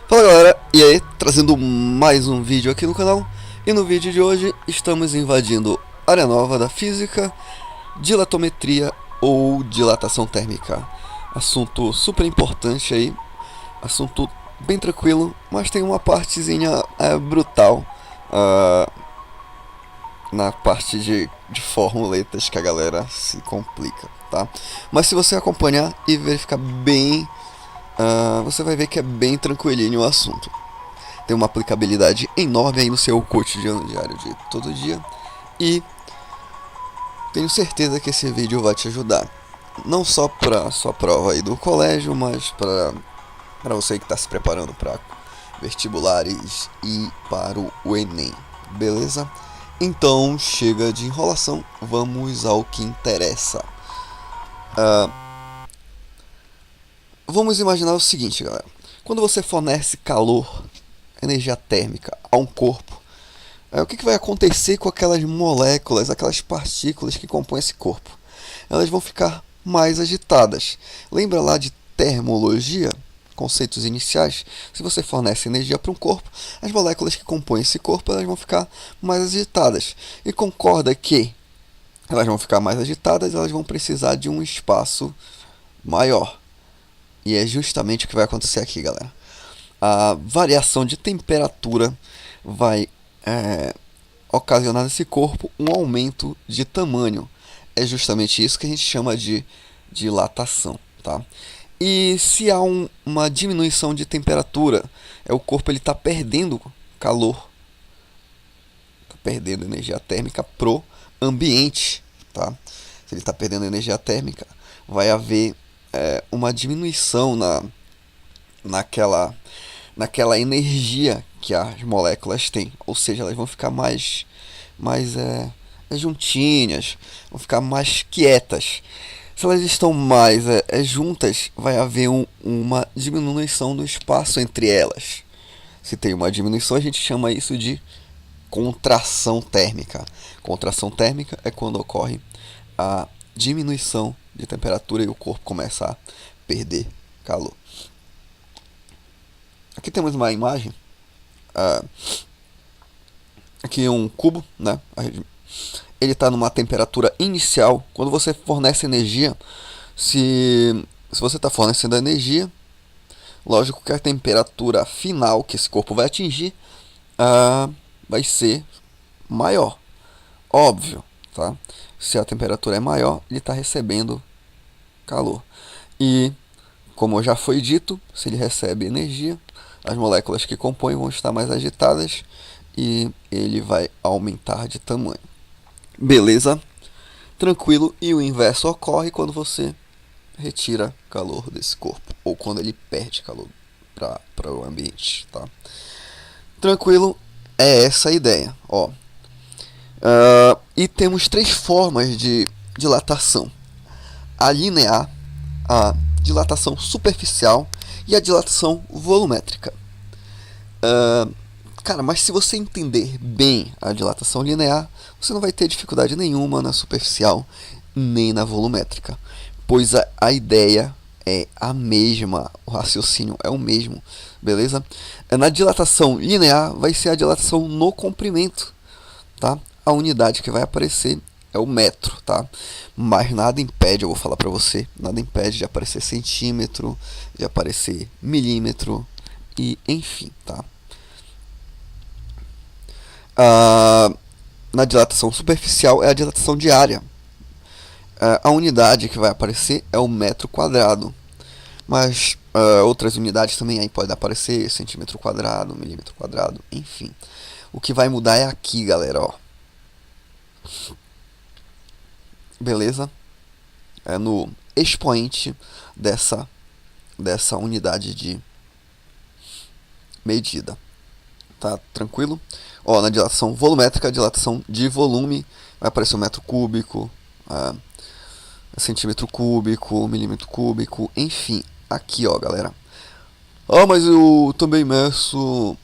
Fala galera, e aí, trazendo mais um vídeo aqui no canal. E no vídeo de hoje estamos invadindo área nova da física, dilatometria ou dilatação térmica. Assunto super importante aí, assunto bem tranquilo, mas tem uma partezinha brutal na parte de formuletas que a galera se complica, tá? Mas se você acompanhar e verificar bem, você vai ver que é bem tranquilinho o assunto. Tem uma aplicabilidade enorme aí no seu cotidiano diário de todo dia. E tenho certeza que esse vídeo vai te ajudar. Não só para sua prova aí do colégio, mas para você que está se preparando para vestibulares e para o Enem. Beleza? Então chega de enrolação, vamos ao que interessa. Vamos imaginar o seguinte, galera. Quando você fornece calor, energia térmica a um corpo, o que vai acontecer com aquelas moléculas, aquelas partículas que compõem esse corpo? Elas vão ficar mais agitadas. Lembra lá de termologia? Conceitos iniciais. Se você fornece energia para um corpo, as moléculas que compõem esse corpo elas vão ficar mais agitadas. E concorda que elas vão ficar mais agitadas, elas vão precisar de um espaço maior. E é justamente o que vai acontecer aqui, galera. A variação de temperatura vai ocasionar nesse corpo um aumento de tamanho. É justamente isso que a gente chama de dilatação, tá? E se há uma diminuição de temperatura, o corpo ele está perdendo calor, está perdendo energia térmica pro ambiente, tá? Se ele está perdendo energia térmica, vai haver uma diminuição naquela energia que as moléculas têm, ou seja, elas vão ficar mais juntinhas, vão ficar mais quietas. Se elas estão mais juntas, vai haver uma diminuição do espaço entre elas. Se tem uma diminuição, a gente chama isso de contração térmica. Contração térmica é quando ocorre a diminuição de temperatura e o corpo começa a perder calor. Aqui temos uma imagem. Aqui um cubo, né? Ele está numa temperatura inicial. Quando você fornece energia, se você está fornecendo energia, lógico que a temperatura final que esse corpo vai atingir vai ser maior. Óbvio, tá? Se a temperatura é maior, ele está recebendo calor. E, como já foi dito, se ele recebe energia, as moléculas que compõem vão estar mais agitadas e ele vai aumentar de tamanho. Beleza? Tranquilo. E o inverso ocorre quando você retira calor desse corpo, ou quando ele perde calor para o ambiente, tá? Tranquilo, é essa a ideia, ó. E temos três formas de dilatação: a linear, a dilatação superficial e a dilatação volumétrica. Cara, mas se você entender bem a dilatação linear, você não vai ter dificuldade nenhuma na superficial nem na volumétrica, pois a ideia é a mesma, o raciocínio é o mesmo, beleza? Na dilatação linear vai ser a dilatação no comprimento, tá? A unidade que vai aparecer é o metro, tá? Mas nada impede, eu vou falar pra você, nada impede de aparecer centímetro, de aparecer milímetro e enfim, tá? Na dilatação superficial é a dilatação diária. A unidade que vai aparecer é o metro quadrado, mas outras unidades também aí podem aparecer, centímetro quadrado, milímetro quadrado, enfim. O que vai mudar é aqui, galera, ó. Beleza? É no expoente dessa unidade de medida. Tá tranquilo? Ó, na dilatação volumétrica, a dilatação de volume vai aparecer um metro cúbico, centímetro cúbico, milímetro cúbico, enfim. Aqui, ó, galera. Mas eu também meço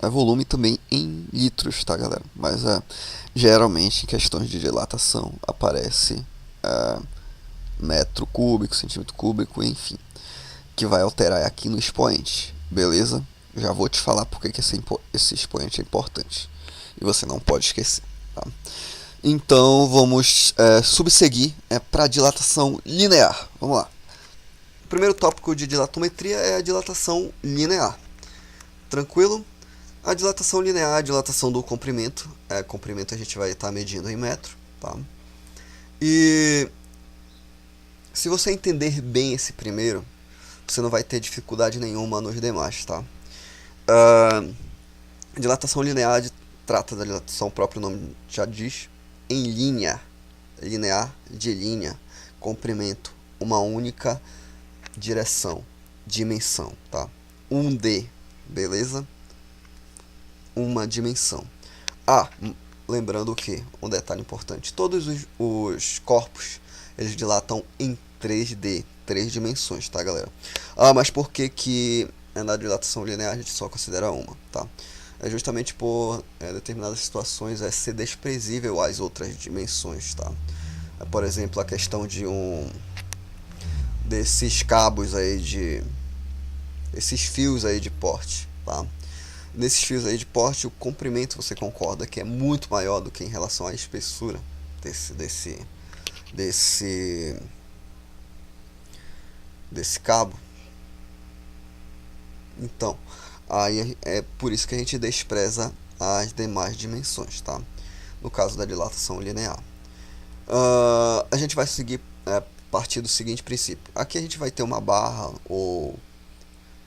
volume também em litros, tá, galera? Mas geralmente em questões de dilatação aparece metro cúbico, centímetro cúbico, enfim. que vai alterar é aqui no expoente, beleza? Já vou te falar porque que esse expoente é importante e você não pode esquecer, tá? Então vamos subseguir para a dilatação linear. Vamos lá. O primeiro tópico de dilatometria é a dilatação linear. Tranquilo? A dilatação linear é a dilatação do comprimento. Comprimento a gente vai estar medindo em metro, tá? E se você entender bem esse primeiro, você não vai ter dificuldade nenhuma nos demais, tá? Dilatação linear trata da dilatação, o próprio nome já diz, em linha, linear de linha, comprimento, uma única direção, dimensão, tá? 1D, beleza? Uma dimensão. Lembrando que, um detalhe importante, todos os corpos, eles dilatam em 3D, 3 dimensões, tá, galera? Mas por que na dilatação linear a gente só considera uma, tá? É justamente por determinadas situações ser desprezível às outras dimensões, tá? Por exemplo, a questão de desses cabos aí esses fios aí de porte, tá? Nesses fios aí de porte, o comprimento, você concorda que é muito maior do que em relação à espessura desse cabo? Então, aí é por isso que a gente despreza as demais dimensões, tá? No caso da dilatação linear. A gente vai seguir a partir do seguinte princípio. Aqui a gente vai ter uma barra, ou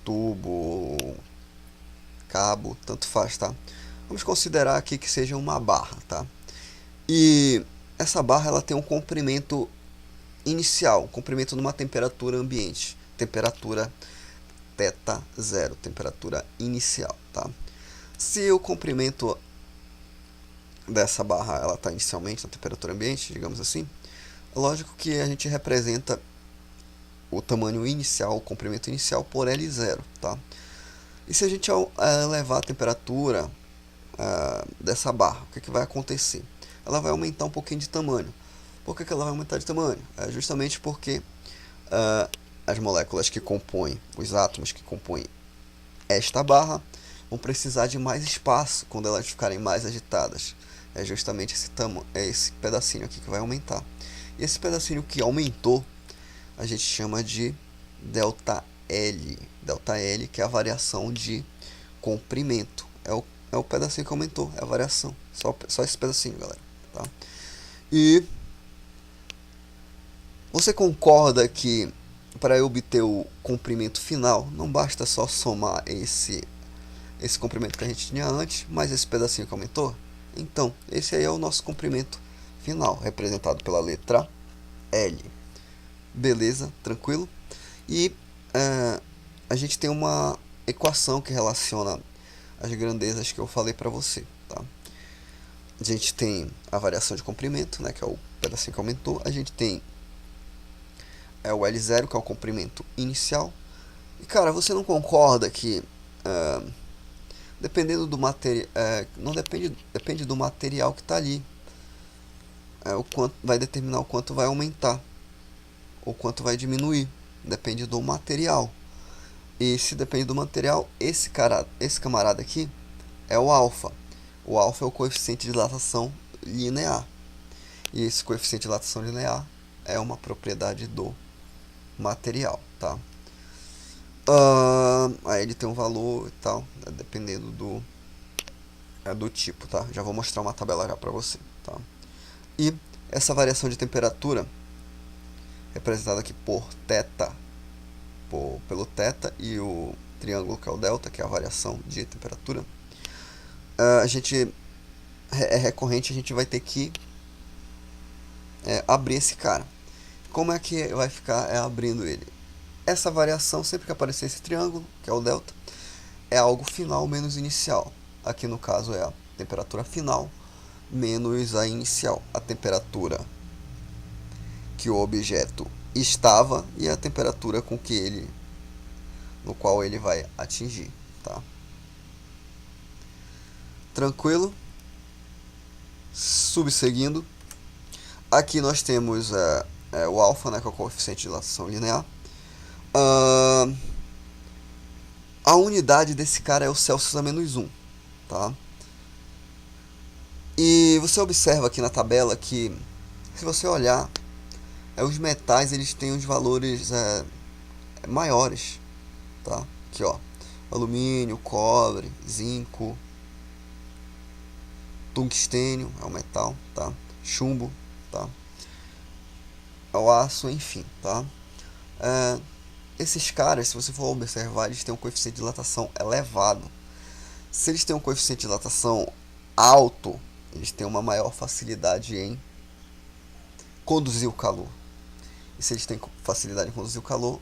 tubo, ou cabo, tanto faz, tá? Vamos considerar aqui que seja uma barra, tá? E essa barra ela tem um comprimento inicial, comprimento numa temperatura ambiente, temperatura θ0, temperatura inicial, tá? Se o comprimento dessa barra ela está inicialmente na temperatura ambiente, digamos assim, lógico que a gente representa o tamanho inicial, o comprimento inicial por L0, tá? E se a gente elevar a temperatura dessa barra, o que vai acontecer? Ela vai aumentar um pouquinho de tamanho. Por que ela vai aumentar de tamanho? Justamente porque as moléculas que compõem, os átomos que compõem esta barra, vão precisar de mais espaço quando elas ficarem mais agitadas. É justamente esse pedacinho aqui que vai aumentar. E esse pedacinho que aumentou, a gente chama de ΔL. ΔL, que é a variação de comprimento. É o pedacinho que aumentou, é a variação. Só esse pedacinho, galera. Tá? E você concorda que para eu obter o comprimento final, não basta só somar esse comprimento que a gente tinha antes, mais esse pedacinho que aumentou? Então, esse aí é o nosso comprimento final, representado pela letra L. Beleza? Tranquilo? E a gente tem uma equação que relaciona as grandezas que eu falei para você, tá? A gente tem a variação de comprimento, né, que é o pedacinho que aumentou. A gente tem o L0, que é o comprimento inicial. E, cara, você não concorda que dependendo do material, não depende do material que está ali, o quanto vai determinar o quanto vai aumentar ou quanto vai diminuir, depende do material. E se depende do material, esse camarada aqui é o alfa. O alfa é o coeficiente de dilatação linear. E esse coeficiente de dilatação linear é uma propriedade do material, tá? Aí ele tem um valor e tal, dependendo do tipo, tá? Já vou mostrar uma tabela já para você, tá? E essa variação de temperatura, representada aqui por θ, pelo θ, e o triângulo que é o delta, que é a variação de temperatura, a gente é recorrente, a gente vai ter que abrir esse cara. Como é que vai ficar abrindo ele? Essa variação, sempre que aparecer esse triângulo, que é o delta, é algo final menos inicial. Aqui no caso é a temperatura final menos a inicial. A temperatura que o objeto estava e a temperatura no qual ele vai atingir, tá? Tranquilo? Subseguindo, aqui nós temos o alfa, né, que é o coeficiente de dilatação linear. Ah, a unidade desse cara é o Celsius a -1, tá? E você observa aqui na tabela que, se você olhar, os metais eles têm os valores maiores, tá? Aqui, ó, alumínio, cobre, zinco, tungstênio é o metal, tá? Chumbo, tá? É o aço, enfim, tá? É, esses caras, se você for observar, eles têm um coeficiente de dilatação elevado. Se eles têm um coeficiente de dilatação alto, eles têm uma maior facilidade em conduzir o calor. E se eles têm facilidade em conduzir o calor,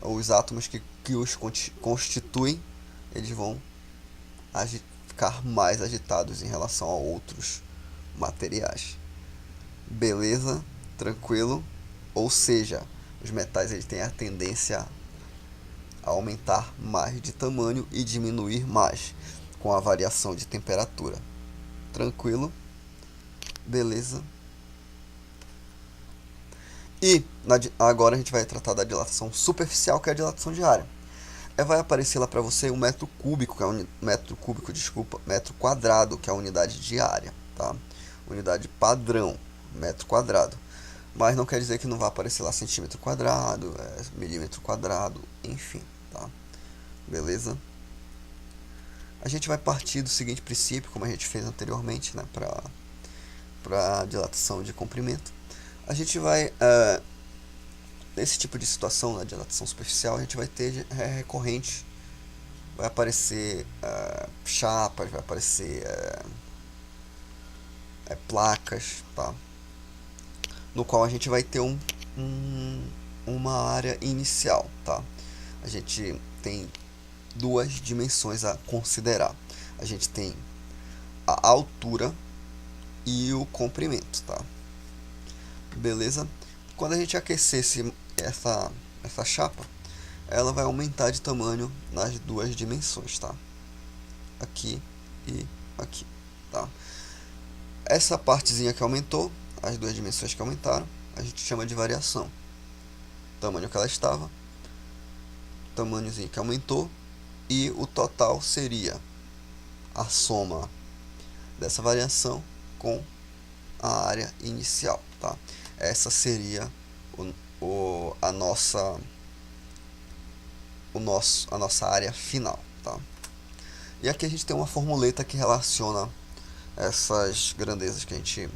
os átomos que os constituem, eles vão ficar mais agitados em relação a outros materiais. Beleza? Tranquilo? Ou seja, os metais eles têm a tendência a aumentar mais de tamanho e diminuir mais com a variação de temperatura. Tranquilo? Beleza? E agora a gente vai tratar da dilatação superficial, que é a dilatação diária. Vai aparecer lá para você um metro cúbico, que é metro quadrado, que é a unidade diária, tá? Unidade padrão, metro quadrado. Mas não quer dizer que não vai aparecer lá centímetro quadrado, milímetro quadrado, enfim, tá? Beleza? A gente vai partir do seguinte princípio, como a gente fez anteriormente, né, para dilatação de comprimento. A gente vai, nesse tipo de situação, na dilatação superficial, a gente vai ter recorrente, vai aparecer chapas, vai aparecer placas, tá? No qual a gente vai ter uma área inicial, tá? A gente tem duas dimensões a considerar. A gente tem a altura e o comprimento, tá? Beleza? Quando a gente aquecer essa chapa, ela vai aumentar de tamanho nas duas dimensões, tá? Aqui e aqui, tá? Essa partezinha que aumentou, as duas dimensões que aumentaram, a gente chama de variação. Tamanho que ela estava, tamanhozinho que aumentou, e o total seria a soma dessa variação com a área inicial, tá? Essa seria a nossa área final, tá? E aqui a gente tem uma formuleta que relaciona essas grandezas que a gente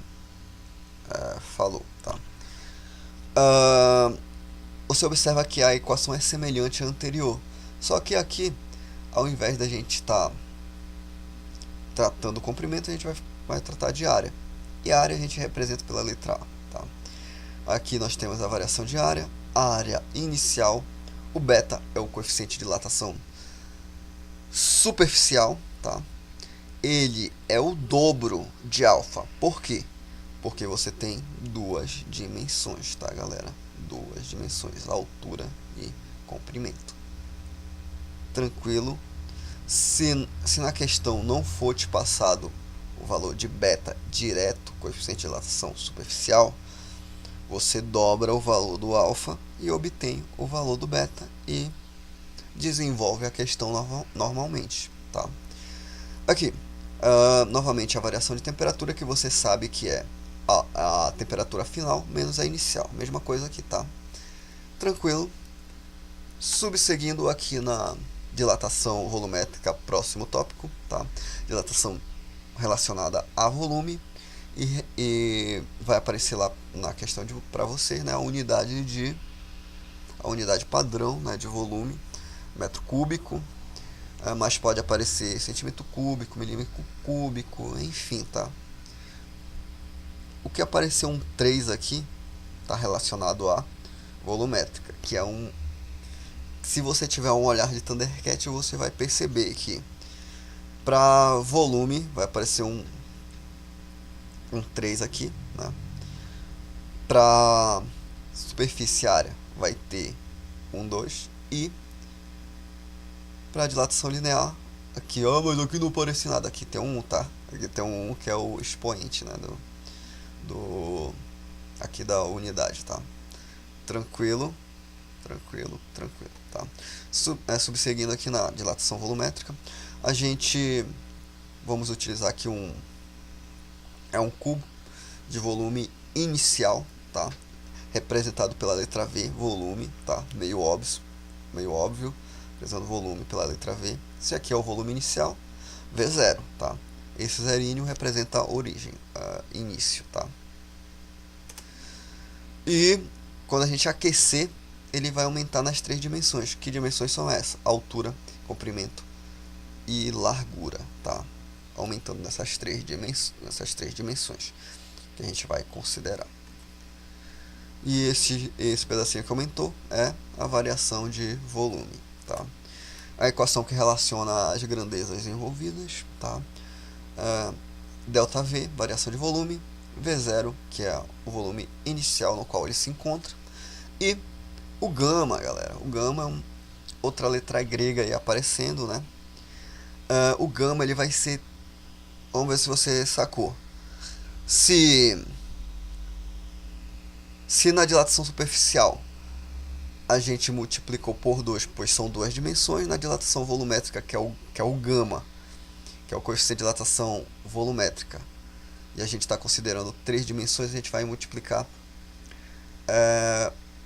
falou, tá? Você observa que a equação é semelhante à anterior, só que aqui, ao invés da gente estar tratando o comprimento, a gente vai tratar de área. E a área a gente representa pela letra A, tá? Aqui nós temos a variação de área, a área inicial, o beta é o coeficiente de dilatação superficial, tá? Ele é o dobro de alfa. Por quê? Porque você tem duas dimensões, tá, galera? Duas dimensões, altura e comprimento. Tranquilo? Se na questão não for te passado o valor de beta direto, coeficiente de dilatação superficial, você dobra o valor do alfa e obtém o valor do beta e desenvolve a questão normalmente, tá? Aqui, novamente a variação de temperatura, que você sabe que é a temperatura final menos a inicial. Mesma coisa aqui, tá? Tranquilo. Subseguindo aqui na dilatação volumétrica, próximo tópico, tá? Dilatação relacionada a volume, e vai aparecer lá na questão para você, né, a unidade padrão, né, de volume, metro cúbico, mas pode aparecer centímetro cúbico, milímetro cúbico, enfim, tá? O que apareceu um 3 aqui está relacionado a volumétrica, que é se você tiver um olhar de Thundercat, você vai perceber que para volume vai aparecer um 3 aqui, né? Para superfície área vai ter um 2, e para dilatação linear aqui, mas aqui não aparece nada, aqui tem um 1, tá? Aqui tem um 1 que é o expoente, né, aqui da unidade, tá? Tranquilo. Tranquilo, tranquilo, tá? Subseguindo aqui na dilatação volumétrica, a gente vamos utilizar aqui um cubo de volume inicial, tá? Representado pela letra V, volume, tá? Meio óbvio, representando volume pela letra V. Esse aqui é o volume inicial, V0, tá? Esse zerinho representa a origem, início, tá? E quando a gente aquecer, ele vai aumentar nas 3 dimensões. Que dimensões são essas? Altura, comprimento e largura, tá? Aumentando nessas três dimensões que a gente vai considerar. E esse pedacinho que aumentou é a variação de volume, tá? A equação que relaciona as grandezas envolvidas, tá? ΔV, variação de volume, V0, que é o volume inicial no qual ele se encontra, e o gama, galera. O gama é outra letra grega aí aparecendo, né? O gama ele vai ser, vamos ver se você sacou. Se na dilatação superficial a gente multiplicou por 2, pois são 2 dimensões, na dilatação volumétrica, que é o gama, que é o coeficiente de dilatação volumétrica, e a gente está considerando 3 dimensões, a gente vai multiplicar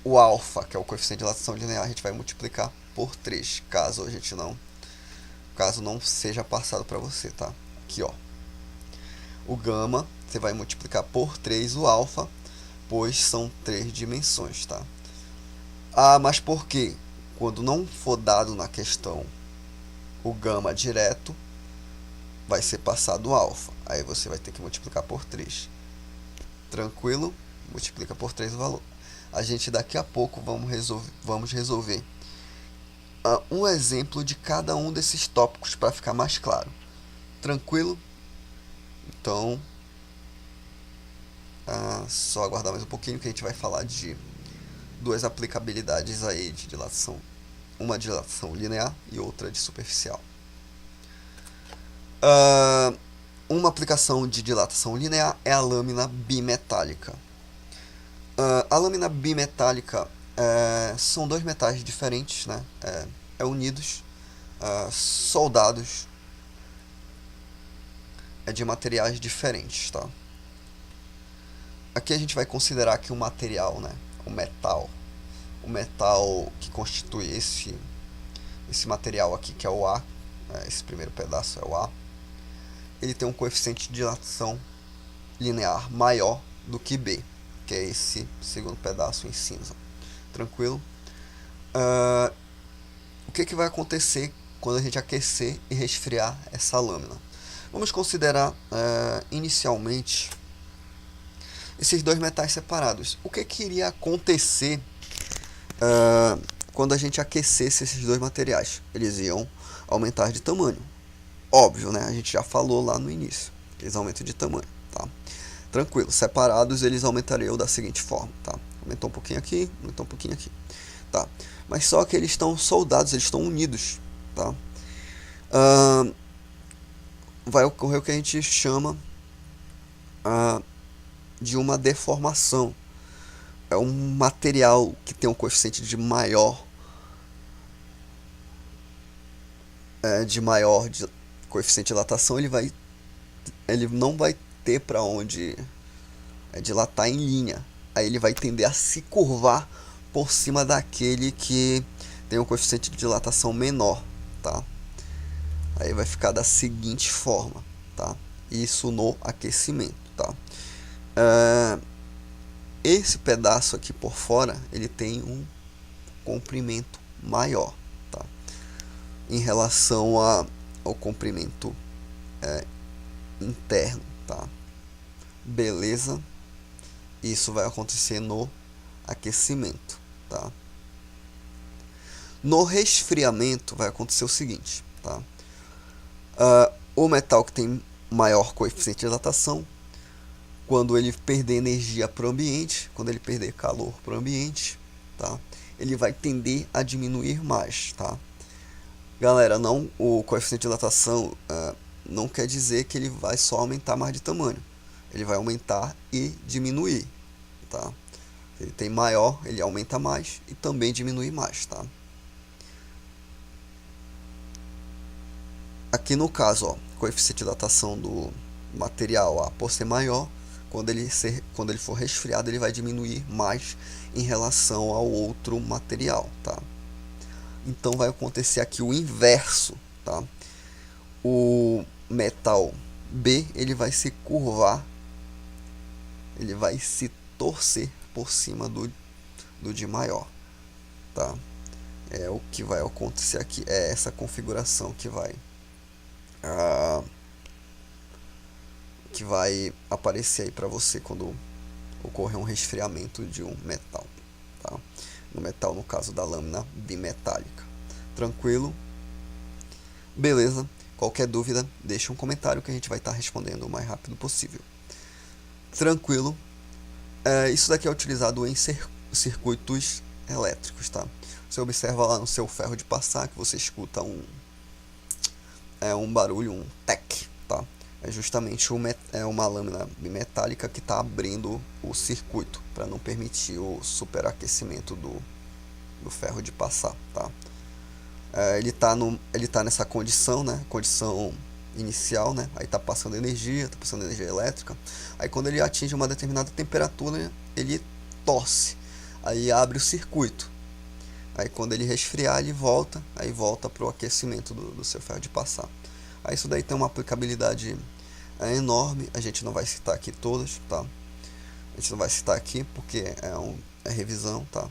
o alfa, que é o coeficiente de dilatação linear, a gente vai multiplicar por 3, caso não seja passado para você, tá? Aqui, ó. O gama, você vai multiplicar por 3 o alfa, pois são 3 dimensões, tá? Mas por quê? Quando não for dado na questão o gama direto, vai ser passado o alfa. Aí você vai ter que multiplicar por 3. Tranquilo? Multiplica por 3 o valor. A gente daqui a pouco vamos resolver um exemplo de cada um desses tópicos para ficar mais claro. Tranquilo? Então, só aguardar mais um pouquinho que a gente vai falar de 2 aplicabilidades aí de dilatação. Uma de dilatação linear e outra de superficial. Uma aplicação de dilatação linear é a lâmina bimetálica. A lâmina bimetálica são 2 metais diferentes, né? Unidos, soldados, de materiais diferentes, tá? Aqui a gente vai considerar que um material, né? O metal que constitui esse material aqui, que é o A, esse primeiro pedaço é o A, ele tem um coeficiente de dilatação linear maior do que B, que é esse segundo pedaço em cinza. Tranquilo? O que vai acontecer quando a gente aquecer e resfriar essa lâmina? Vamos considerar inicialmente esses 2 metais separados. O que iria acontecer quando a gente aquecesse esses 2 materiais? Eles iam aumentar de tamanho. Óbvio, né? A gente já falou lá no início. Eles aumentam de tamanho, tá? Tranquilo. Separados, eles aumentariam da seguinte forma, tá? Aumentou um pouquinho aqui, aumentou um pouquinho aqui, tá? Mas só que eles estão soldados, eles estão unidos, tá? Vai ocorrer o que a gente chama de uma deformação. É um material que tem um coeficiente de maior coeficiente de dilatação, ele não vai ter para onde dilatar em linha. Aí ele vai tender a se curvar por cima daquele que tem um coeficiente de dilatação menor, tá? Aí vai ficar da seguinte forma, tá? Isso no aquecimento, tá? Esse pedaço aqui por fora, ele tem um comprimento maior, tá? Em relação ao comprimento interno, tá? Beleza? Isso vai acontecer no aquecimento, tá? No resfriamento vai acontecer o seguinte, tá? O metal que tem maior coeficiente de dilatação, quando ele perder energia para o ambiente, quando ele perder calor para o ambiente, tá? Ele vai tender a diminuir mais, tá? Galera, o coeficiente de dilatação não quer dizer que ele vai só aumentar mais de tamanho. Ele vai aumentar e diminuir, tá? Ele tem maior, ele aumenta mais e também diminui mais, tá? Aqui no caso, ó, coeficiente de dilatação do material A por ser maior, quando ele for resfriado, ele vai diminuir mais em relação ao outro material, tá? Então vai acontecer aqui o inverso, tá? O metal B, ele vai se curvar, ele vai se torcer por cima do de maior, tá? É o que vai acontecer aqui, é essa configuração ah, que vai aparecer aí para você quando ocorrer um resfriamento de um metal, tá? No metal, no caso da lâmina bimetálica. Tranquilo? Beleza? Qualquer dúvida, deixa um comentário que a gente vai estar respondendo o mais rápido possível. Tranquilo? Isso daqui é utilizado em circuitos elétricos, tá? Você observa lá no seu ferro de passar que você escuta um barulho, um tec, tá? É justamente uma lâmina bimetálica que está abrindo o circuito para não permitir o superaquecimento do ferro de passar, tá? Ele tá nessa condição, né? Condição inicial, né? Aí tá passando energia elétrica. Aí quando ele atinge uma determinada temperatura, ele torce. Aí abre o circuito. Aí quando ele resfriar, ele volta, aí volta para o aquecimento do seu ferro de passar. Aí isso daí tem uma aplicabilidade enorme, a gente não vai citar aqui todas, tá? A gente não vai citar aqui porque é revisão, tá?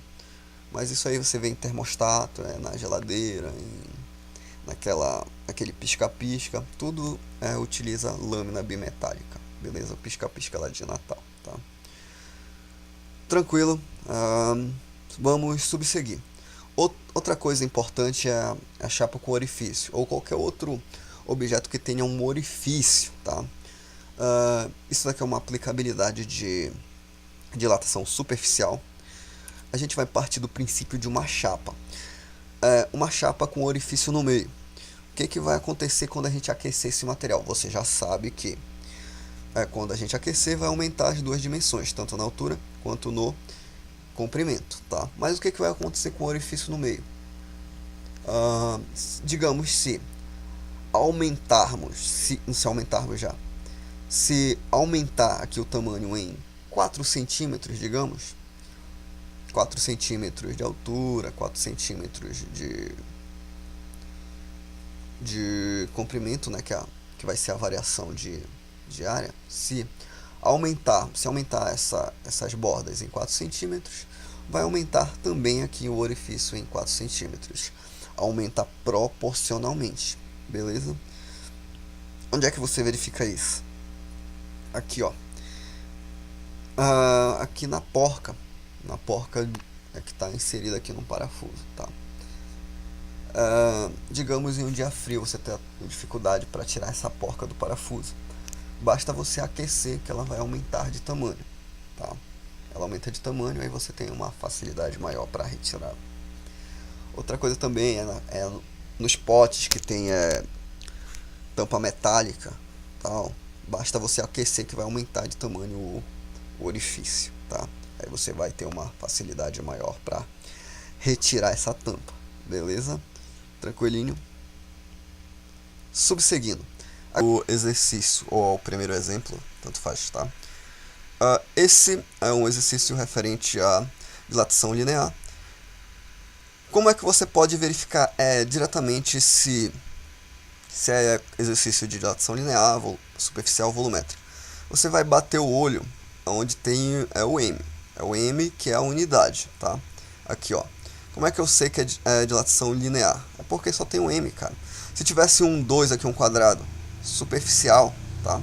Mas isso aí você vê em termostato, na geladeira, naquele pisca-pisca, tudo utiliza lâmina bimetálica, beleza? Pisca-pisca lá de Natal, tá? Tranquilo, vamos subseguir. Outra coisa importante é a chapa com orifício, ou qualquer outro objeto que tenha um orifício, tá? Isso daqui é uma aplicabilidade de dilatação superficial. A gente vai partir do princípio de uma chapa. Uma chapa com orifício no meio. O que vai acontecer quando a gente aquecer esse material? Você já sabe que quando a gente aquecer vai aumentar as duas dimensões, tanto na altura quanto no comprimento, tá? Mas o que vai acontecer com o orifício no meio? Digamos se aumentar aqui o tamanho em 4 centímetros, digamos, 4 centímetros de altura, 4 centímetros de comprimento, né, que vai ser a variação de área. Se aumentar essas bordas em 4 centímetros, vai aumentar também aqui o orifício em 4 centímetros. Aumenta proporcionalmente, beleza? Onde é que você verifica isso? Aqui, ó. Aqui na porca que está inserida aqui no parafuso, tá? Digamos em um dia frio você tem dificuldade para tirar essa porca do parafuso. Basta você aquecer que ela vai aumentar de tamanho, tá? Ela aumenta de tamanho, aí você tem uma facilidade maior para retirar. Outra coisa também é nos potes que tem tampa metálica, tal. Basta você aquecer que vai aumentar de tamanho o orifício, tá? Aí você vai ter uma facilidade maior para retirar essa tampa, beleza? Tranquilinho? Subseguindo o exercício, ou o primeiro exemplo, tanto faz, tá? Esse é um exercício referente à dilatação linear. Como é que você pode verificar diretamente se é exercício de dilatação linear, superficial, volumétrica? Você vai bater o olho onde tem o M. É o M que é a unidade, tá? Aqui, ó. Como é que eu sei que é dilatação linear? É porque só tem um M, cara. Se tivesse um 2 aqui, um quadrado, superficial, tá?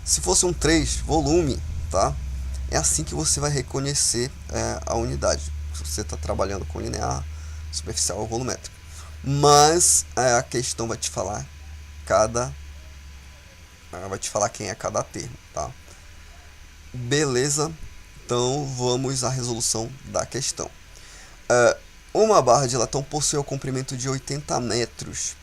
Se fosse um 3, volume, tá? É assim que você vai reconhecer a unidade. Se você está trabalhando com linear, superficial ou volumétrico. Mas a questão vai te falar quem é cada termo, tá? Beleza? Então vamos à resolução da questão. Uma barra de latão possui o comprimento de 80 metros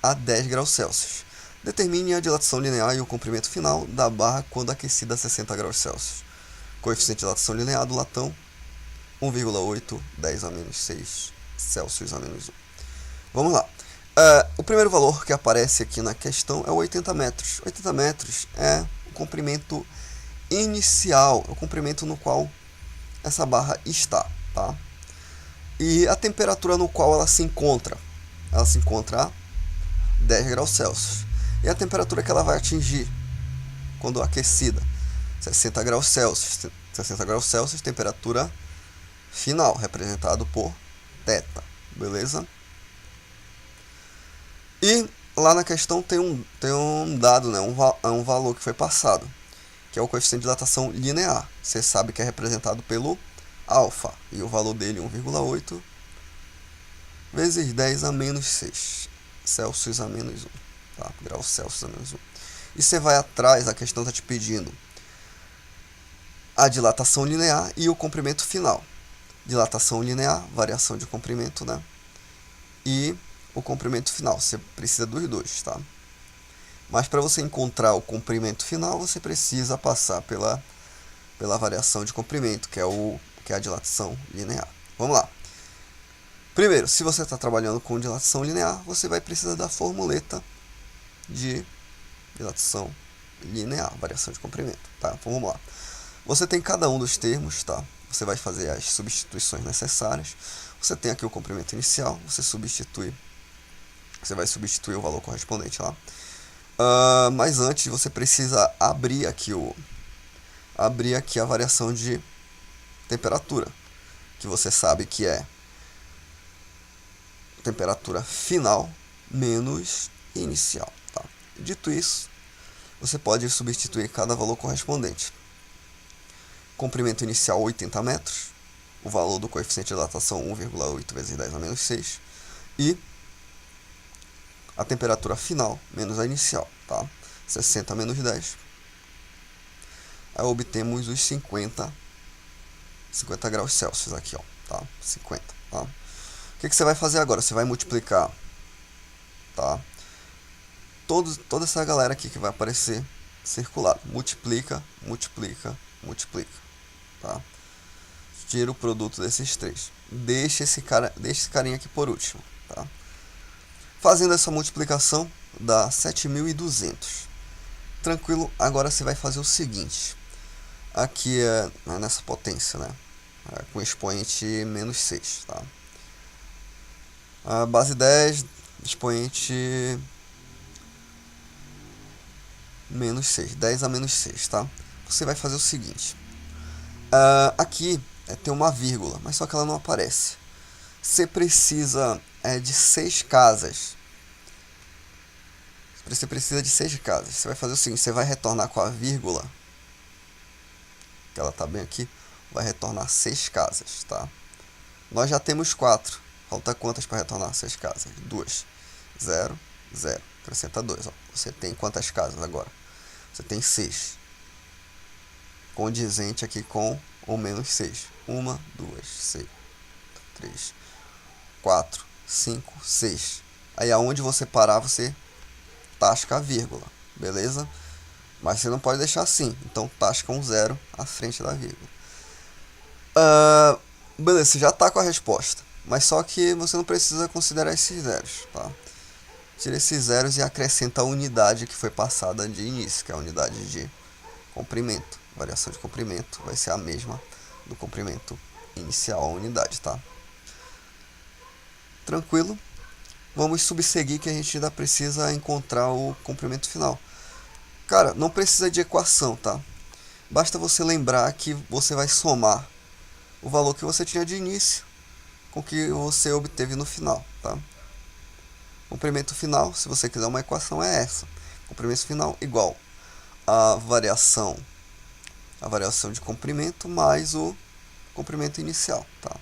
a 10 graus Celsius. Determine a dilatação linear e o comprimento final da barra quando aquecida a 60 graus Celsius. Coeficiente de dilatação linear do latão 1,8, 10 a menos 6 Celsius a menos 1. Vamos lá. O primeiro valor que aparece aqui na questão é o 80 metros. 80 metros é o comprimento inicial, é o comprimento no qual essa barra está, tá? E a temperatura no qual ela se encontra a 10 graus Celsius. E a temperatura que ela vai atingir quando aquecida, 60 graus Celsius. 60 graus Celsius, temperatura final, representado por θ, beleza? E lá na questão tem um dado, né? um valor que foi passado, que é o coeficiente de dilatação linear. Você sabe que é representado pelo alfa, e o valor dele é 1,8 vezes 10 a menos 6 Celsius a menos 1, tá? Graus Celsius a menos 1. E você vai atrás, a questão está te pedindo a dilatação linear e o comprimento final. Dilatação linear, variação de comprimento, né? E o comprimento final, você precisa dos dois, tá? Mas para você encontrar o comprimento final, você precisa passar pela variação de comprimento, que é a dilatação linear. Vamos lá. Primeiro, se você está trabalhando com dilatação linear, você vai precisar da formuleta de dilatação linear, variação de comprimento, tá? Então vamos lá. Você tem cada um dos termos, tá? Você vai fazer as substituições necessárias. Você tem aqui o comprimento inicial, você vai substituir o valor correspondente lá. Mas antes você precisa abrir aqui a variação de temperatura, que você sabe que é temperatura final menos inicial, tá? Dito isso, você pode substituir cada valor correspondente. Comprimento inicial 80 metros, o valor do coeficiente de dilatação 1,8 vezes 10 a menos 6 e a temperatura final menos a inicial, tá? 60 menos 10. Aí obtemos os 50 graus Celsius aqui, ó, tá? 50, tá? O que você vai fazer agora? Você vai multiplicar, tá? Toda essa galera aqui que vai aparecer circulado. Multiplica, tá? Tira o produto desses três. Deixa esse carinha aqui por último, tá? Fazendo essa multiplicação dá 7.200. Tranquilo, agora você vai fazer o seguinte. Aqui nessa potência, né? Com expoente menos 6, tá? A base 10, expoente menos 6, 10 a menos 6, tá? Você vai fazer o seguinte. Aqui tem uma vírgula, mas só que ela não aparece. Você precisa de 6 casas. Você precisa de 6 casas. Você vai fazer o seguinte, você vai retornar com a vírgula, que ela tá bem aqui, vai retornar 6 casas, tá? Nós já temos 4. Falta quantas para retornar 6 casas? 2. 0, 0. Acrescenta 2. Ó. Você tem quantas casas agora? Você tem 6. Condizente aqui com o menos 6. 1, 2, 6, 3, 4, 5, 6. Aí aonde você parar, você tasca a vírgula, beleza? Mas você não pode deixar assim, então tasca um 0 à frente da vírgula. Beleza, você já está com a resposta, mas só que você não precisa considerar esses zeros, tá? Tira esses zeros e acrescenta a unidade que foi passada de início, que é a unidade de comprimento. Variação de comprimento vai ser a mesma do comprimento inicial, a unidade, tá? Tranquilo? Vamos subseguir que a gente ainda precisa encontrar o comprimento final. Cara, não precisa de equação, tá? Basta você lembrar que você vai somar o valor que você tinha de início com o que você obteve no final, tá? Comprimento final, se você quiser uma equação, é essa. Comprimento final igual a variação de comprimento mais o comprimento inicial, tá?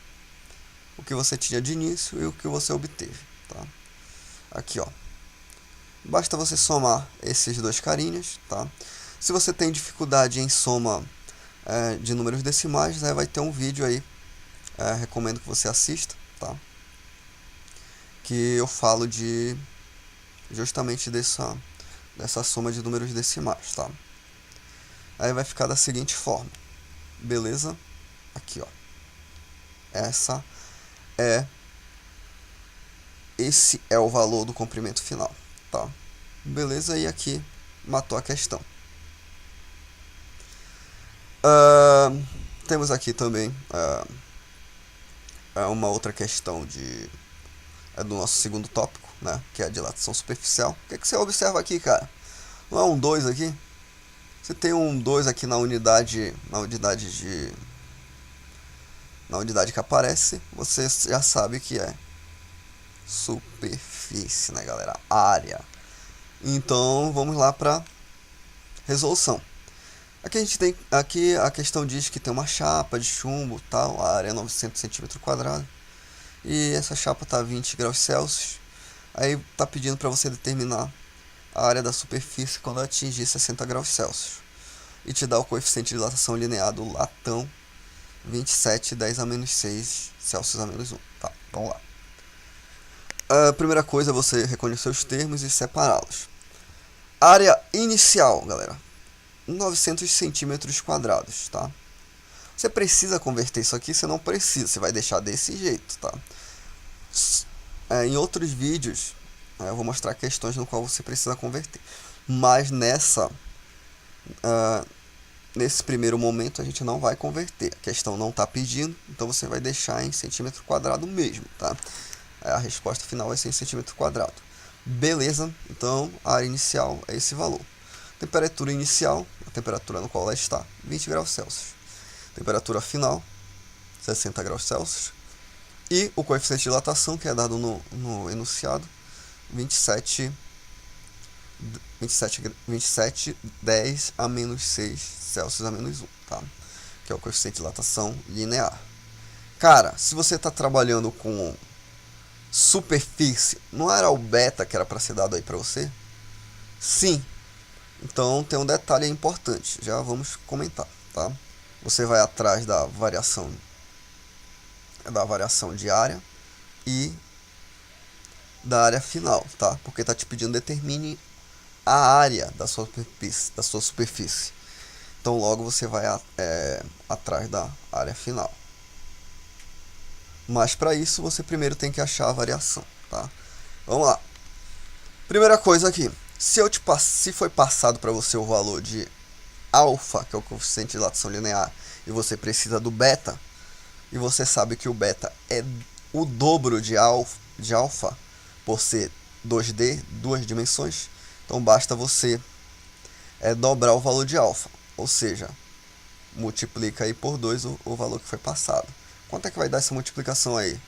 O que você tinha de início e o que você obteve, tá? Aqui, ó. Basta você somar esses dois carinhas, tá? Se você tem dificuldade em soma de números decimais, vai ter um vídeo aí, recomendo que você assista, tá? Que eu falo justamente dessa soma de números decimais, tá? Aí vai ficar da seguinte forma, beleza? Aqui, ó. essa é esse é o valor do comprimento final, tá? Beleza, e aqui matou a questão. Temos aqui também uma outra questão do nosso segundo tópico, né? Que é a dilatação superficial. O que, é que você observa aqui, cara? Não é um 2 aqui? Você tem um 2 aqui na unidade que aparece, você já sabe que é superfície, né, galera? Área. Então, vamos lá para resolução. Aqui a gente tem, aqui a questão diz que tem uma chapa de chumbo, tal, a área é 900 cm², e essa chapa está a 20 graus Celsius. Aí está pedindo para você determinar a área da superfície quando atingir 60 graus Celsius. E te dá o coeficiente de dilatação linear do latão 27, 10 a menos 6 Celsius a menos 1. Tá, vamos lá. A primeira coisa é você reconhecer os termos e separá-los. Área inicial, galera, 900 cm², tá? Você precisa converter isso aqui? Você não precisa, você vai deixar desse jeito, tá? Em outros vídeos, eu vou mostrar questões no qual você precisa converter. Mas nesse primeiro momento a gente não vai converter. A questão não está pedindo, então você vai deixar em centímetro² mesmo, tá? A resposta final vai ser em centímetro². Beleza, então a área inicial é esse valor. Temperatura inicial, a temperatura no qual ela está, 20 graus Celsius. Temperatura final, 60 graus Celsius. E o coeficiente de dilatação, que é dado no enunciado, 27, 10 a menos 6 Celsius a menos 1, tá? Que é o coeficiente de dilatação linear. Cara, se você está trabalhando com superfície, não era o beta que era para ser dado aí para você? Sim. Então tem um detalhe importante, já vamos comentar, tá? Você vai atrás da variação de área e da área final, tá? Porque tá te pedindo determine a área da sua superfície. Então logo você vai atrás da área final. Mas para isso você primeiro tem que achar a variação, tá? Vamos lá. Primeira coisa aqui, se foi passado para você o valor de alfa, que é o coeficiente de dilatação linear, e você precisa do beta, e você sabe que o beta é o dobro de alfa por ser 2D, duas dimensões, então basta você dobrar o valor de alfa, ou seja, multiplica aí por 2 o valor que foi passado. Quanto é que vai dar essa multiplicação aí?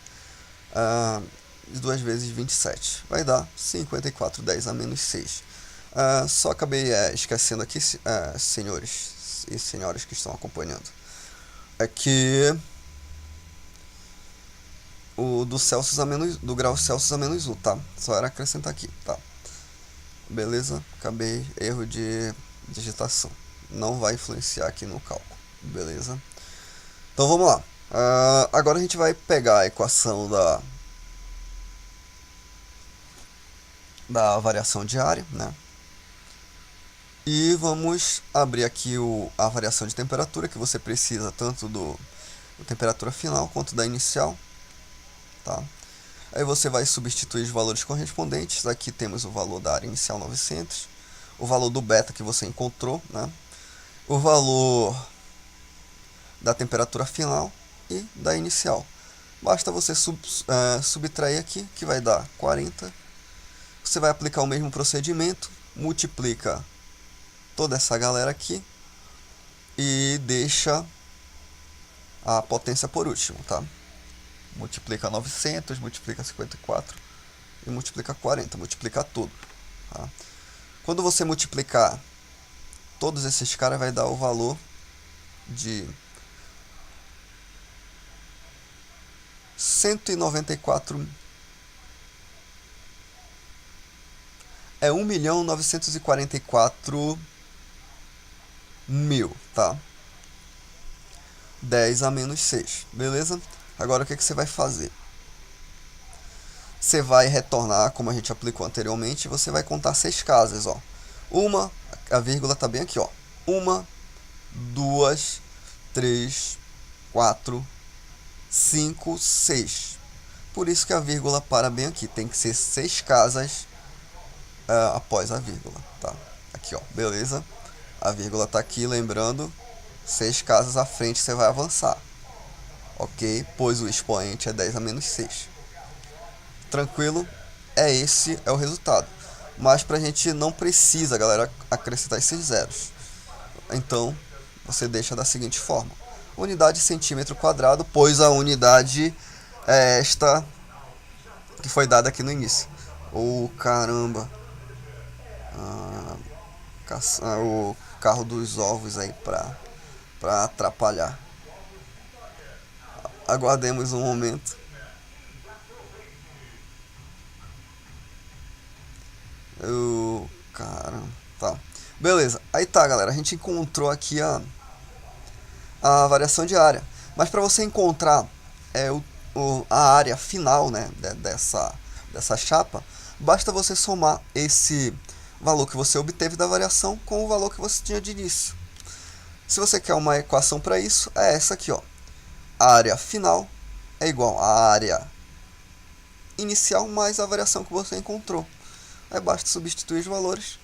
2 vezes 27. Vai dar 54, 10 a menos 6. Só acabei esquecendo aqui, senhores e senhoras que estão acompanhando, é que o do grau Celsius a menos 1, tá? Só era acrescentar aqui, tá? Beleza? Acabei, erro de digitação. Não vai influenciar aqui no cálculo, beleza? Então vamos lá. Agora a gente vai pegar a equação da variação de área, né? E vamos abrir aqui a variação de temperatura, que você precisa tanto da temperatura final quanto da inicial, tá? Aí você vai substituir os valores correspondentes. Aqui temos o valor da área inicial 900, o valor do beta que você encontrou, né? O valor da temperatura final e da inicial. Basta você subtrair aqui, que vai dar 40. Você vai aplicar o mesmo procedimento, multiplica toda essa galera aqui e deixa a potência por último, tá? Multiplica 900, multiplica 54 e multiplica 40, multiplica tudo, tá? Quando você multiplicar todos esses caras, vai dar o valor de 194, 1.944.000, tá? 10 a menos 6, beleza? Agora o que você vai fazer? Você vai retornar, como a gente aplicou anteriormente, você vai contar 6 casas, ó. A vírgula tá bem aqui, ó. 1, 2, 3, 4, 5, 6. Por isso que a vírgula para bem aqui. Tem que ser 6 casas após a vírgula, tá? Aqui, ó, beleza? A vírgula tá aqui, lembrando, 6 casas à frente você vai avançar, ok? Pois o expoente é 10 a menos 6. Tranquilo? Esse é o resultado. Mas pra gente não precisa, galera, acrescentar esses zeros. Então, você deixa da seguinte forma: unidade centímetro quadrado, pois a unidade é esta que foi dada aqui no início. Caramba. O carro dos ovos aí pra atrapalhar. Aguardemos um momento. Caramba. Tá. Beleza. Aí tá, galera. A gente encontrou aqui a variação de área. Mas para você encontrar a área final, né, dessa chapa, basta você somar esse valor que você obteve da variação com o valor que você tinha de início. Se você quer uma equação para isso, é essa aqui, ó. A área final é igual à área inicial mais a variação que você encontrou. Aí basta substituir os valores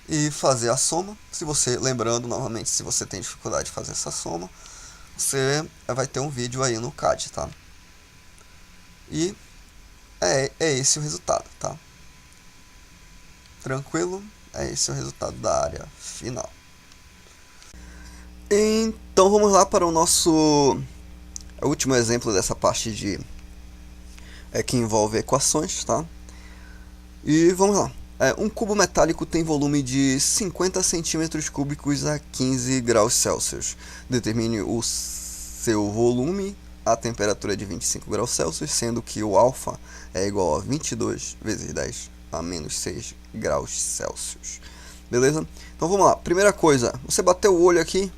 e fazer a soma. Se você, lembrando novamente, se você tem dificuldade de fazer essa soma, você vai ter um vídeo aí no CAD, tá? E é esse o resultado, tá? Tranquilo? É esse o resultado da área final. Então vamos lá para o nosso último exemplo dessa parte que envolve equações, tá? E vamos lá. Um cubo metálico tem volume de 50 centímetros cúbicos a 15 graus Celsius. Determine o seu volume a temperatura de 25 graus Celsius, sendo que o alfa é igual a 22 vezes 10 a menos 6 graus Celsius. Beleza? Então vamos lá. Primeira coisa, você bateu o olho aqui,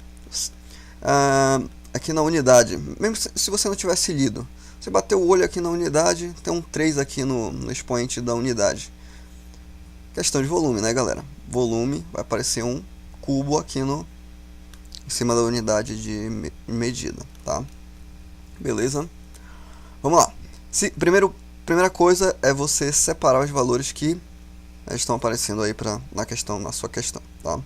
aqui na unidade. Mesmo se você não tivesse lido, você bateu o olho aqui na unidade, tem um 3 aqui no expoente da unidade. Questão de volume, né, galera? Volume, vai aparecer um cubo aqui em cima da unidade de medida, tá? Beleza? Vamos lá. Primeira coisa é você separar os valores que estão aparecendo aí na sua questão, tá?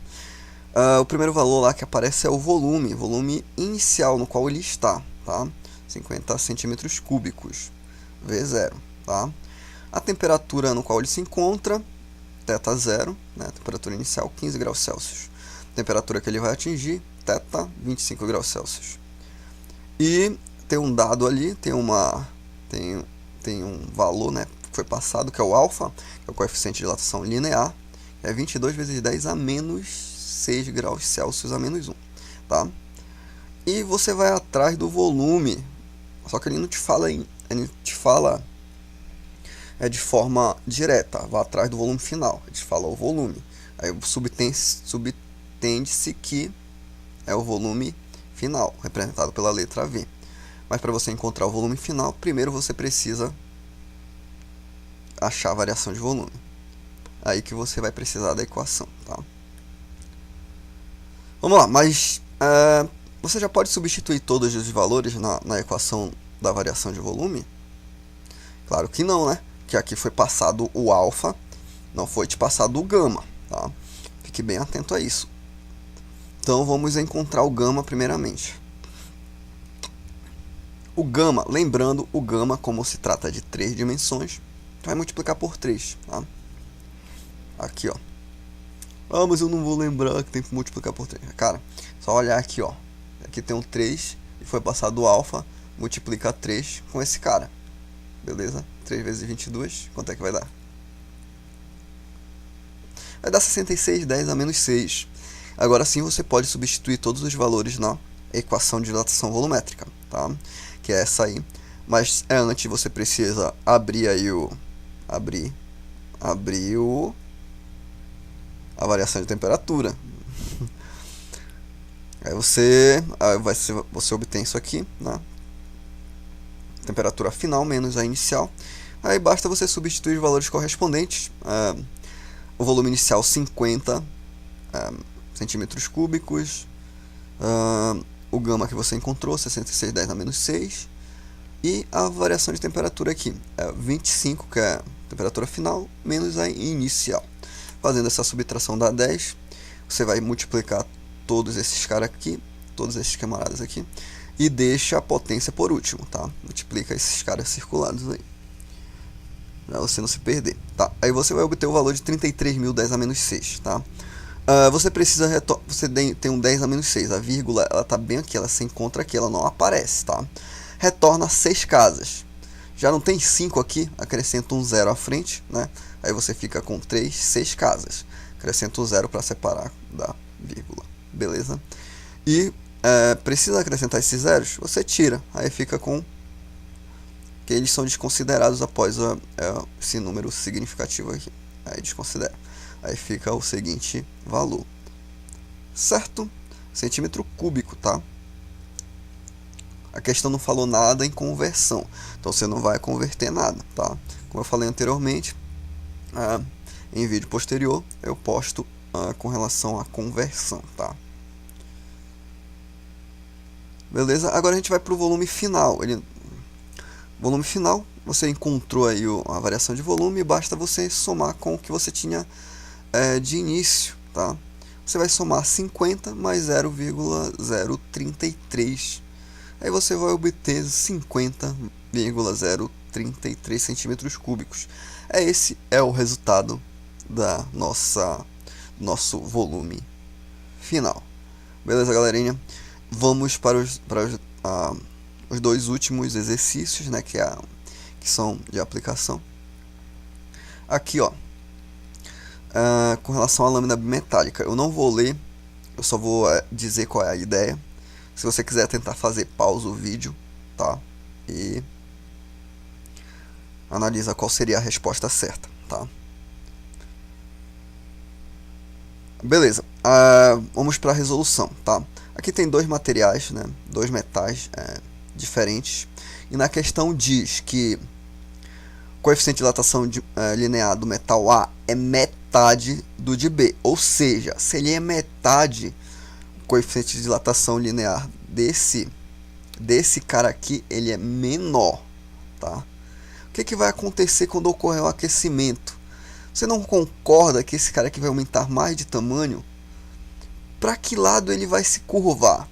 O primeiro valor lá que aparece é o volume inicial no qual ele está, tá? 50 centímetros cúbicos, V0, tá? A temperatura no qual ele se encontra, θ0, né? Temperatura inicial 15 graus Celsius. Temperatura que ele vai atingir, θ 25 graus Celsius. E tem um dado ali, tem um valor, né, que foi passado, que é o alfa, que é o coeficiente de dilatação linear, é 22 vezes 10 a menos 6 graus Celsius a menos 1, tá? E você vai atrás do volume, só que ele não te fala, ele te fala de forma direta, vá atrás do volume final, ele te fala o volume, aí subtende-se que é o volume final, representado pela letra V. Mas para você encontrar o volume final, primeiro você precisa achar a variação de volume. Aí que você vai precisar da equação, tá? Vamos lá, mas você já pode substituir todos os valores na equação da variação de volume? Claro que não, né? Que aqui foi passado o alfa, não foi te passado o gama, tá? Fique bem atento a isso. Então vamos encontrar o gama primeiramente. O gama, lembrando, o gama, como se trata de 3 dimensões, vai multiplicar por 3, tá? Aqui, ó. Ah, mas eu não vou lembrar que tem que multiplicar por 3. Cara, só olhar aqui, ó. Aqui tem um 3 e foi passado o alfa, multiplica 3 com esse cara. Beleza? 3 vezes 22, quanto é que vai dar? Vai dar 66, 10 a menos 6. Agora sim você pode substituir todos os valores na equação de dilatação volumétrica, tá? Que é essa aí. Mas antes você precisa abrir aí a variação de temperatura. Aí você obtém isso aqui, né? Temperatura final menos a inicial. Aí basta você substituir os valores correspondentes. O volume inicial 50 centímetros cúbicos. O gama que você encontrou, 66, 10 a menos 6. E a variação de temperatura aqui é 25, que é a temperatura final, menos a inicial. Fazendo essa subtração dá 10, você vai multiplicar todos esses caras aqui, todos esses camaradas aqui, e deixa a potência por último, tá? Multiplica esses caras circulados aí, pra você não se perder, tá? Aí você vai obter o valor de 33.010 a menos 6, tá? Você precisa você tem um 10 a menos 6, a vírgula ela tá bem aqui, ela se encontra aqui, ela não aparece, tá? Retorna 6 casas. Já não tem 5 aqui, acrescenta um 0 à frente, né? Aí você fica com 6 casas. Acrescenta um 0 para separar da vírgula, beleza? E precisa acrescentar esses zeros, você tira, aí fica com que eles são desconsiderados após esse número significativo aqui. Aí desconsidera. Aí fica o seguinte valor, certo? Centímetro cúbico, tá? A questão não falou nada em conversão, então você não vai converter nada, tá? Como eu falei anteriormente, em vídeo posterior eu posto com relação à conversão, tá? Beleza? Agora a gente vai para o volume final. Volume final, você encontrou aí a variação de volume, basta você somar com o que você tinha de início, tá? Você vai somar 50 mais 0,033. Aí você vai obter 50,033 centímetros cúbicos. Esse é o resultado da nosso volume final. Beleza, galerinha? Vamos para os dois últimos exercícios, né, que são de aplicação. Aqui, ó, com relação à lâmina bimetálica, eu não vou ler, eu só vou dizer qual é a ideia. Se você quiser tentar fazer, pausa o vídeo, tá? E analisa qual seria a resposta certa, tá? Beleza, vamos para a resolução, tá? Aqui tem dois materiais, né? Dois metais diferentes. E na questão diz que o coeficiente de dilatação linear do metal A é metade do de B. Ou seja, se ele é metade, o coeficiente de dilatação linear desse cara aqui, ele é menor, tá? O que vai acontecer quando ocorrer o aquecimento? Você não concorda que esse cara aqui vai aumentar mais de tamanho? Para que lado ele vai se curvar?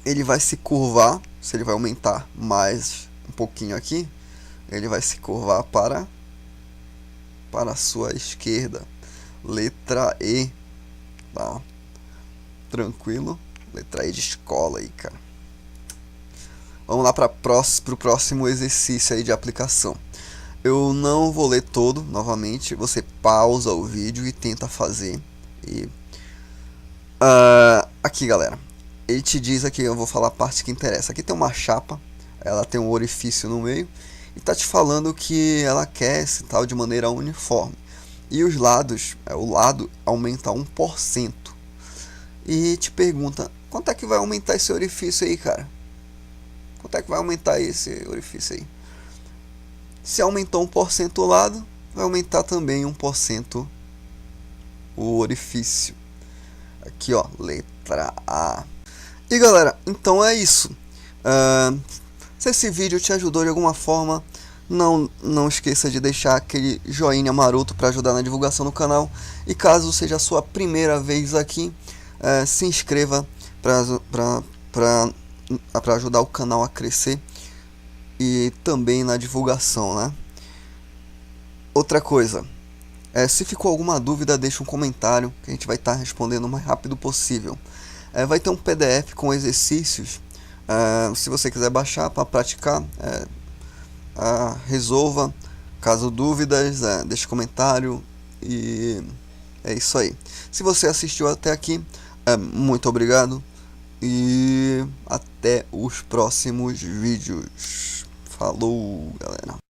Ele vai se curvar, se ele vai aumentar mais um pouquinho aqui, ele vai se curvar para a sua esquerda. Letra E, tá? Tranquilo? Letra E de escola aí, cara. Vamos lá para o próximo exercício aí de aplicação. Eu não vou ler todo novamente, você pausa o vídeo e tenta fazer. E aqui, galera, ele te diz aqui, eu vou falar a parte que interessa. Aqui tem uma chapa, ela tem um orifício no meio e tá te falando que ela aquece tal de maneira uniforme. E os lados, o lado aumenta 1%. E te pergunta, quanto é que vai aumentar esse orifício aí, cara? Quanto é que vai aumentar esse orifício aí? Se aumentou 1% o lado, vai aumentar também 1% o orifício. Aqui, ó, letra A. E galera, então é isso. Se esse vídeo te ajudou de alguma forma, não esqueça de deixar aquele joinha maroto para ajudar na divulgação do canal. E caso seja a sua primeira vez aqui, se inscreva para ajudar o canal a crescer e também na divulgação, né? Outra coisa, se ficou alguma dúvida, deixa um comentário que a gente vai estar respondendo o mais rápido possível. Vai ter um PDF com exercícios, se você quiser baixar para praticar, resolva. Caso dúvidas, deixe comentário e é isso aí. Se você assistiu até aqui, muito obrigado e até os próximos vídeos. Falou, galera.